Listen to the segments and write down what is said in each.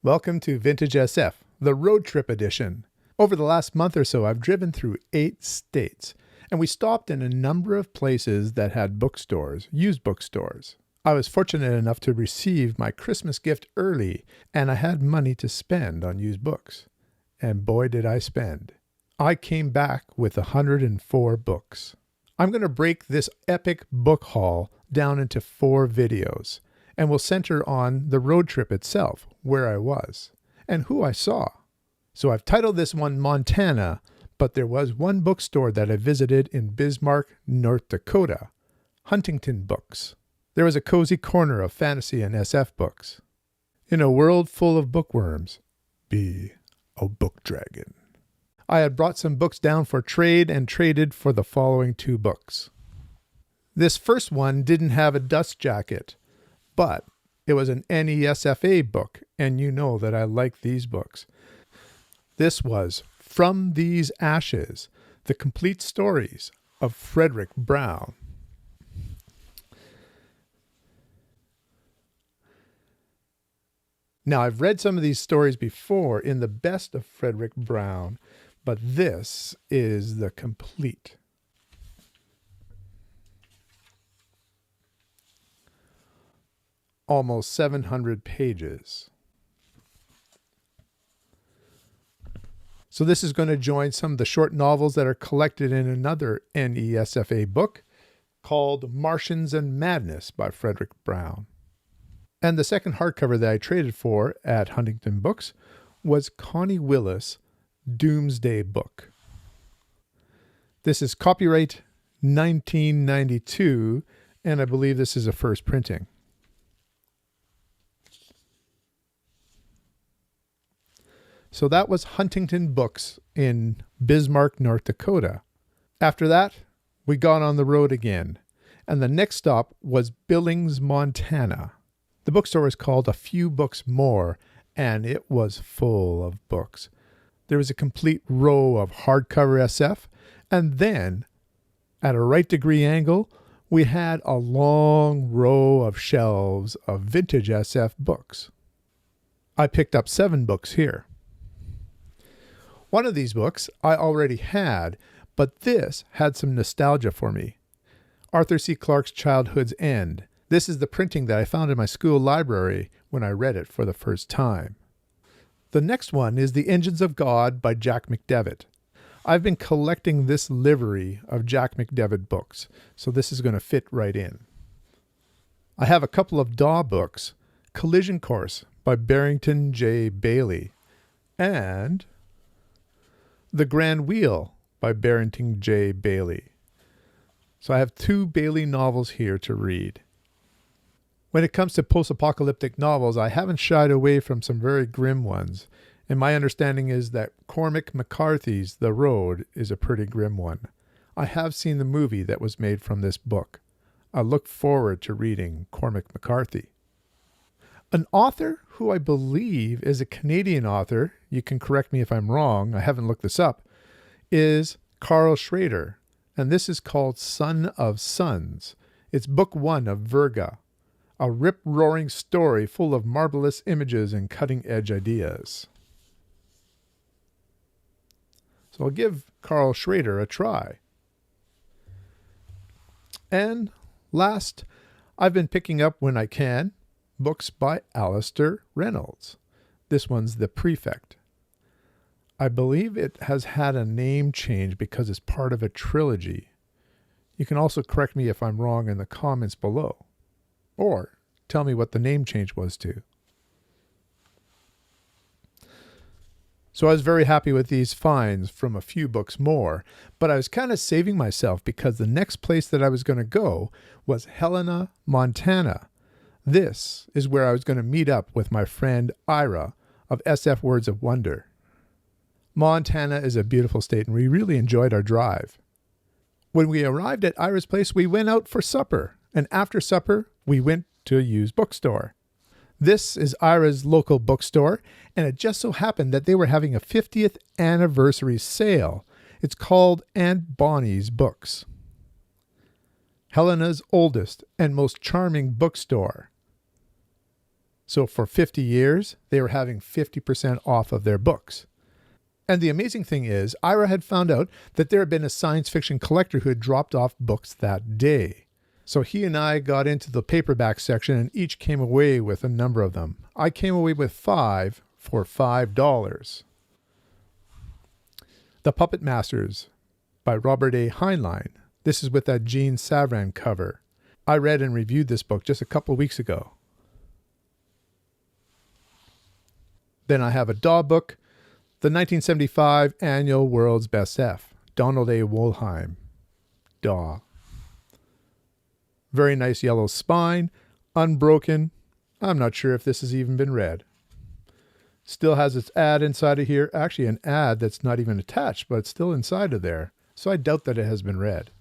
Welcome to Vintage SF, the road trip edition. Over the last month or so, I've driven through 8 states, and we stopped in a number of places that had bookstores, used bookstores. I was fortunate enough to receive my Christmas gift early, and I had money to spend on used books. And boy, did I spend. I came back with 104 books. I'm going to break this epic book haul down into 4 videos, and will center on the road trip itself, where I was, and who I saw. So I've titled this one Montana, but there was one bookstore that I visited in Bismarck, North Dakota, Huntington Books. There was a cozy corner of fantasy and SF books. In a world full of bookworms, be a book dragon. I had brought some books down for trade and traded for the following 2 books. This first one didn't have a dust jacket, but it was an NESFA book, and you know that I like these books. This was From These Ashes, The Complete Stories of Frederick Brown. Now, I've read some of these stories before in the best of Frederick Brown, but this is the complete. Almost 700 pages. So this is going to join some of the short novels that are collected in another NESFA book called Martians and Madness by Frederick Brown. And the second hardcover that I traded for at Huntington Books was Connie Willis' Doomsday Book. This is copyright 1992, and I believe this is a first printing. So that was Huntington Books in Bismarck, North Dakota. After that, we got on the road again, and the next stop was Billings, Montana. The bookstore was called A Few Books More, and it was full of books. There was a complete row of hardcover SF, and then, at a right degree angle, we had a long row of shelves of vintage SF books. I picked up 7 books here. One of these books I already had, but this had some nostalgia for me. Arthur C. Clarke's Childhood's End. This is the printing that I found in my school library when I read it for the first time. The next one is The Engines of God by Jack McDevitt. I've been collecting this livery of Jack McDevitt books, so this is going to fit right in. I have a couple of Daw books, Collision Course by Barrington J. Bailey, and The Grand Wheel by Barrington J. Bailey. So I have 2 Bailey novels here to read. When it comes to post-apocalyptic novels, I haven't shied away from some very grim ones, and my understanding is that Cormac McCarthy's The Road is a pretty grim one. I have seen the movie that was made from this book. I look forward to reading Cormac McCarthy. An author who I believe is a Canadian author, you can correct me if I'm wrong, I haven't looked this up, is Carl Schrader, and this is called Son of Sons. It's book 1 of Virga, a rip-roaring story full of marvelous images and cutting-edge ideas. So I'll give Carl Schrader a try. And last, I've been picking up when I can books by Alistair Reynolds. This one's The Prefect. I believe it has had a name change because it's part of a trilogy. You can also correct me if I'm wrong in the comments below, or tell me what the name change was to. So I was very happy with these finds from A Few Books More, but I was kind of saving myself because the next place that I was going to go was Helena, Montana. This is where I was going to meet up with my friend Ira of SF Words of Wonder. Montana is a beautiful state, and we really enjoyed our drive. When we arrived at Ira's place, we went out for supper, and after supper, we went to a used bookstore. This is Ira's local bookstore, and it just so happened that they were having a 50th anniversary sale. It's called Aunt Bonnie's Books. Helena's oldest and most charming bookstore. So for 50 years, they were having 50% off of their books. And the amazing thing is, Ira had found out that there had been a science fiction collector who had dropped off books that day. So he and I got into the paperback section and each came away with a number of them. I came away with 5 for $5. The Puppet Masters by Robert A. Heinlein. This is with that Gene Savran cover. I read and reviewed this book just a couple weeks ago. Then I have a Daw book, the 1975 Annual World's Best F, Donald A. Wollheim, Daw. Very nice yellow spine, unbroken. I'm not sure if this has even been read. Still has its ad inside of here. Actually, an ad that's not even attached, but it's still inside of there. So I doubt that it has been read.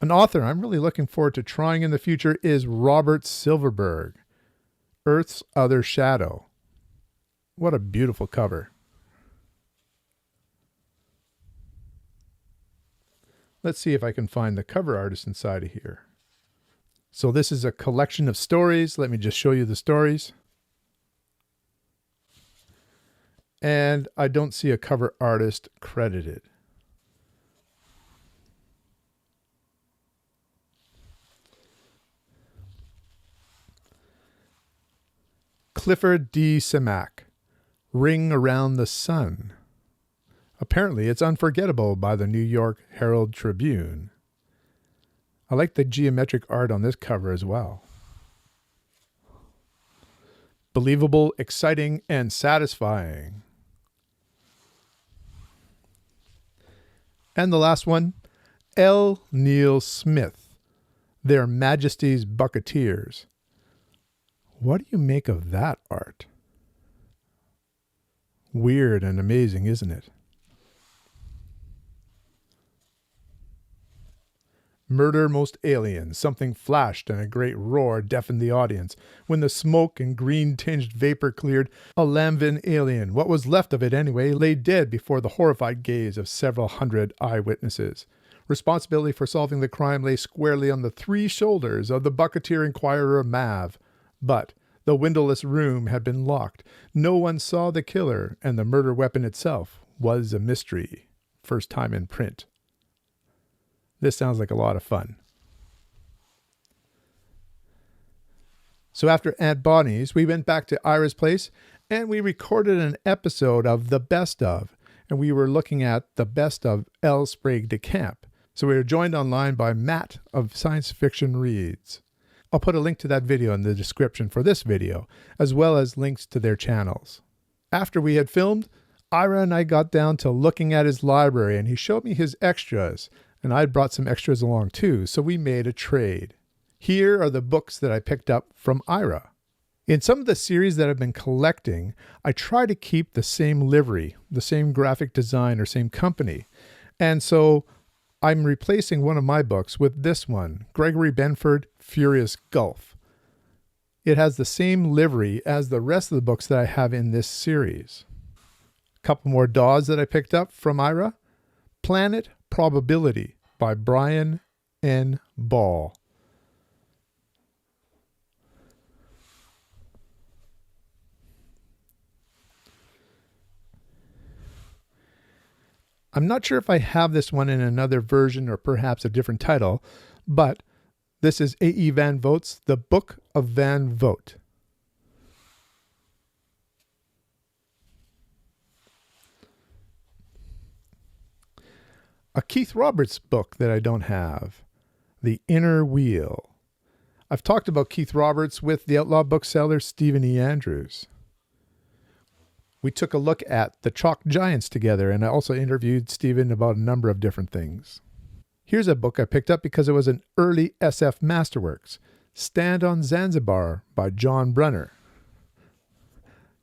An author I'm really looking forward to trying in the future is Robert Silverberg, Earth's Other Shadow. What a beautiful cover. Let's see if I can find the cover artist inside of here. So this is a collection of stories. Let me just show you the stories. And I don't see a cover artist credited. Clifford D. Simak, Ring Around the Sun. Apparently it's unforgettable by the New York Herald Tribune. I like the geometric art on this cover as well. Believable, exciting, and satisfying. And the last one, L. Neil Smith, Their Majesty's Bucketeers. What do you make of that art? Weird and amazing, isn't it? Murder most alien. Something flashed and a great roar deafened the audience. When the smoke and green-tinged vapor cleared, a Lambvin alien, what was left of it anyway, lay dead before the horrified gaze of several hundred eyewitnesses. Responsibility for solving the crime lay squarely on the 3 shoulders of the bucketeer inquirer Mav. But the windowless room had been locked. No one saw the killer, and the murder weapon itself was a mystery. First time in print. This sounds like a lot of fun. So after Aunt Bonnie's, we went back to Ira's place and we recorded an episode of The Best Of. And we were looking at The Best of L. Sprague de Camp. So we were joined online by Matt of Science Fiction Reads. I'll put a link to that video in the description for this video, as well as links to their channels. After we had filmed, Ira and I got down to looking at his library and he showed me his extras. And I'd brought some extras along too, so we made a trade. Here are the books that I picked up from Ira. In some of the series that I've been collecting, I try to keep the same livery, the same graphic design or same company. And so I'm replacing one of my books with this one, Gregory Benford, Furious Gulf. It has the same livery as the rest of the books that I have in this series. A couple more DAWs that I picked up from Ira. Planet Probability by Brian N. Ball. I'm not sure if I have this one in another version or perhaps a different title, but this is A.E. Van Vogt's The Book of Van Vogt. A Keith Roberts book that I don't have, The Inner Wheel. I've talked about Keith Roberts with the Outlaw bookseller Stephen E. Andrews. We took a look at The Chalk Giants together, and I also interviewed Stephen about a number of different things. Here's a book I picked up because it was an early SF Masterworks, Stand on Zanzibar by John Brunner.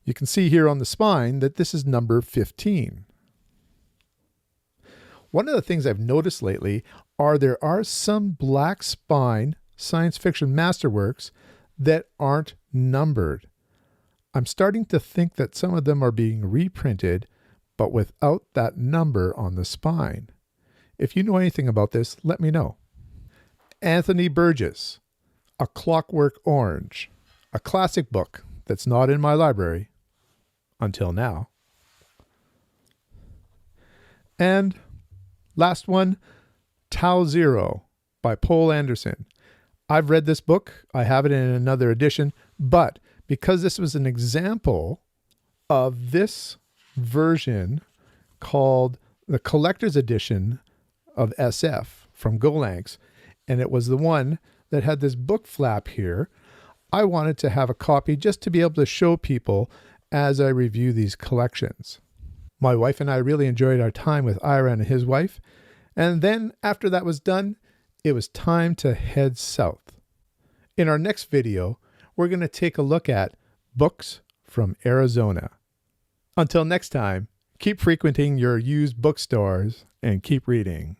You can see here on the spine that this is number 15. One of the things I've noticed lately there are some black spine science fiction masterworks that aren't numbered. I'm starting to think that some of them are being reprinted, but without that number on the spine. If you know anything about this, let me know. Anthony Burgess, A Clockwork Orange, a classic book that's not in my library until now. And last one, Tau Zero by Poul Anderson. I've read this book. I have it in another edition, but because this was an example of this version called the collector's edition of SF from Golanx, and it was the one that had this book flap here, I wanted to have a copy just to be able to show people as I review these collections. My wife and I really enjoyed our time with Ira and his wife, and then after that was done, it was time to head south. In our next video, we're going to take a look at books from Arizona. Until next time, keep frequenting your used bookstores and keep reading.